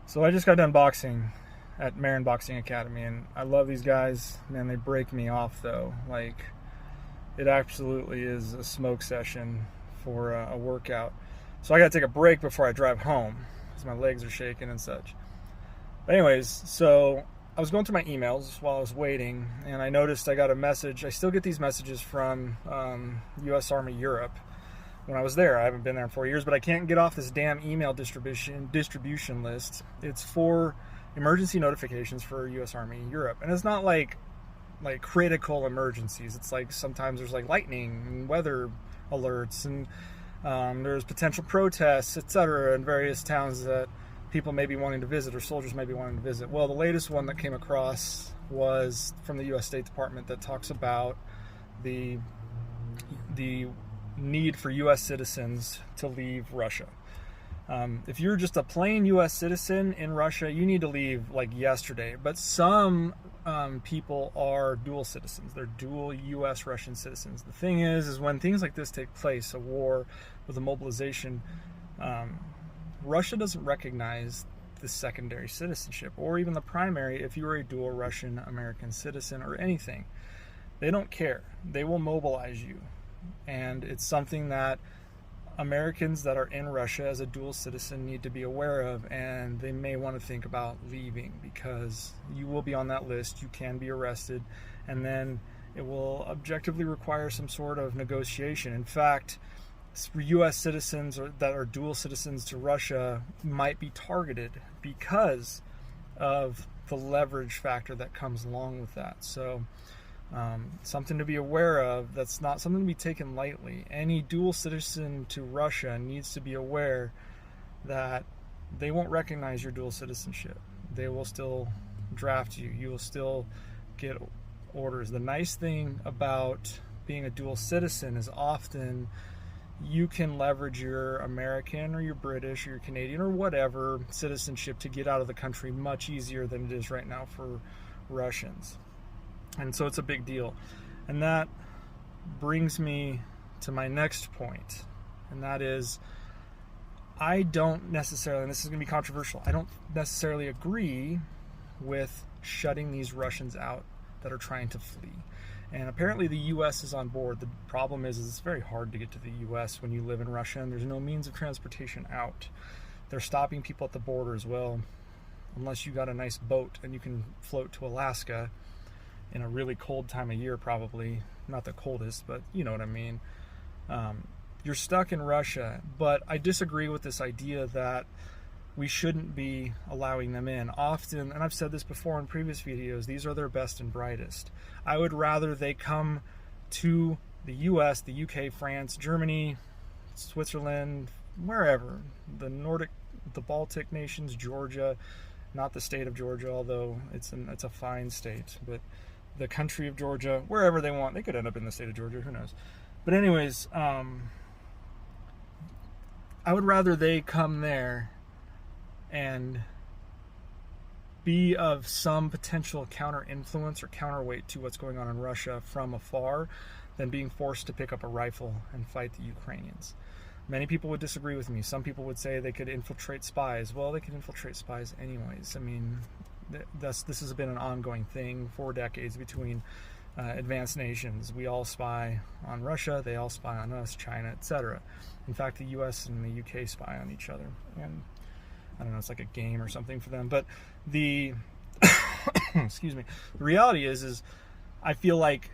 So I just got done boxing at Marin Boxing Academy, and I love these guys. Man, they break me off though. Like, it absolutely is a smoke session for a workout. So I got to take a break before I drive home because my legs are shaking and such. But anyways, so I was going through my emails while I was waiting, and I noticed I got a message. I still get these messages from U.S. Army Europe. When I was there, I haven't been there in 4 years, but I can't get off this damn email distribution list. It's for emergency notifications for U.S. Army Europe, and it's not like critical emergencies. It's like sometimes there's like lightning and weather alerts, and there's potential protests, etc., in various towns that people may be wanting to visit or soldiers may be wanting to visit. Well, the latest one that came across was from the U.S. State Department that talks about the need for U.S. citizens to leave Russia. If you're just a plain U.S. citizen in Russia, you need to leave like yesterday. But some people are dual citizens. They're dual U.S. Russian citizens. The thing is when things like this take place, a war with a mobilization, Russia doesn't recognize the secondary citizenship or even the primary if you're a dual Russian American citizen or anything. They don't care. They will mobilize you. And it's something that Americans that are in Russia as a dual citizen need to be aware of, and they may want to think about leaving because you will be on that list. You can be arrested, and then it will objectively require some sort of negotiation. In fact, U.S. citizens that are dual citizens to Russia might be targeted because of the leverage factor that comes along with that. So something to be aware of. That's not something to be taken lightly. Any dual citizen to Russia needs to be aware that they won't recognize your dual citizenship. They will still draft you. You will still get orders. The nice thing about being a dual citizen is often you can leverage your American or your British or your Canadian or whatever citizenship to get out of the country much easier than it is right now for Russians. And so it's a big deal. And that brings me to my next point. And that is, I don't necessarily, and this is going to be controversial, I don't necessarily agree with shutting these Russians out that are trying to flee. And apparently the U.S. is on board. The problem is it's very hard to get to the U.S. when you live in Russia, and there's no means of transportation out. They're stopping people at the border as well, unless you got a nice boat and you can float to Alaska in a really cold time of year, probably not the coldest, but you know what I mean. You're stuck in Russia, but I disagree with this idea that we shouldn't be allowing them in. Often, and I've said this before in previous videos, these are their best and brightest. I would rather they come to the US, the UK, France, Germany, Switzerland, wherever, the Baltic nations, Georgia, not the state of Georgia, although it's a fine state, but the country of Georgia, wherever they want. They could end up in the state of Georgia, who knows. But anyways, I would rather they come there and be of some potential counter influence or counterweight to what's going on in Russia from afar than being forced to pick up a rifle and fight the Ukrainians. Many people would disagree with me. Some people would say they could infiltrate spies. Well, they could infiltrate spies anyways. I mean, this has been an ongoing thing for decades between advanced nations. We all spy on Russia, they all spy on us, China, etc. In fact, the US and the UK spy on each other. And I don't know, it's like a game or something for them. But the excuse me, the reality is I feel like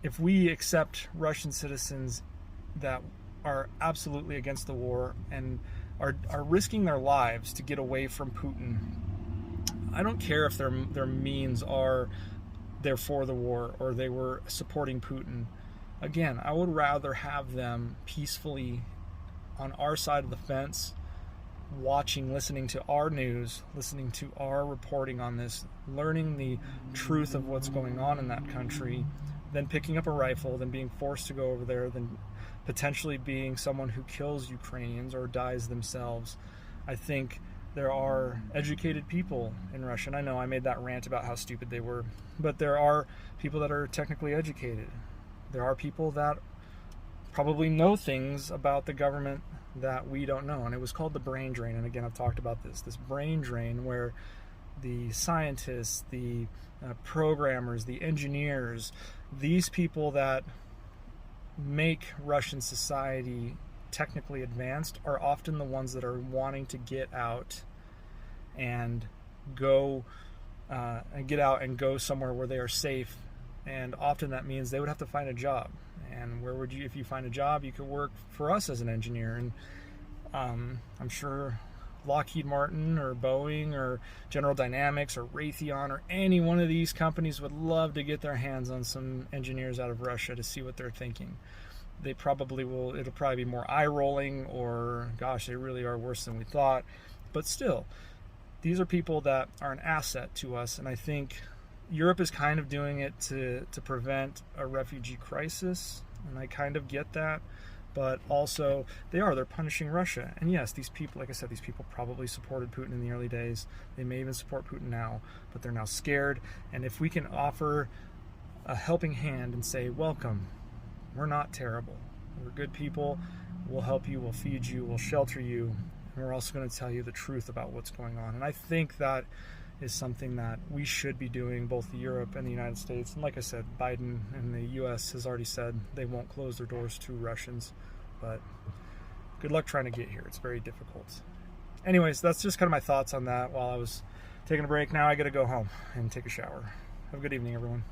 if we accept Russian citizens that are absolutely against the war and are risking their lives to get away from Putin, I don't care if their means are they're for the war or they were supporting Putin. Again, I would rather have them peacefully on our side of the fence, watching, listening to our news, listening to our reporting on this, learning the truth of what's going on in that country, then picking up a rifle, then being forced to go over there, then potentially being someone who kills Ukrainians or dies themselves. I think there are educated people in Russia, and I know I made that rant about how stupid they were, but there are people that are technically educated. There are people that probably know things about the government that we don't know. And it was called the brain drain. And again, I've talked about this brain drain where the scientists, the programmers, the engineers, these people that make Russian society technically advanced are often the ones that are wanting to get out and go somewhere where they are safe. And often that means they would have to find a job. And where would you, if you find a job, you could work for us as an engineer. And I'm sure Lockheed Martin or Boeing or General Dynamics or Raytheon or any one of these companies would love to get their hands on some engineers out of Russia to see what they're thinking. They probably will, it'll probably be more eye rolling, or gosh, they really are worse than we thought. But still, these are people that are an asset to us. And I think Europe is kind of doing it to prevent a refugee crisis. And I kind of get that. But also, they're punishing Russia. And yes, these people, like I said, these people probably supported Putin in the early days. They may even support Putin now, but they're now scared. And if we can offer a helping hand and say, welcome, we're not terrible. We're good people. We'll help you, we'll feed you, we'll shelter you. And we're also going to tell you the truth about what's going on. And I think that is something that we should be doing, both Europe and the United States. And like I said, Biden and the U.S. has already said they won't close their doors to Russians. But good luck trying to get here. It's very difficult. Anyways, that's just kind of my thoughts on that while I was taking a break. Now I got to go home and take a shower. Have a good evening, everyone.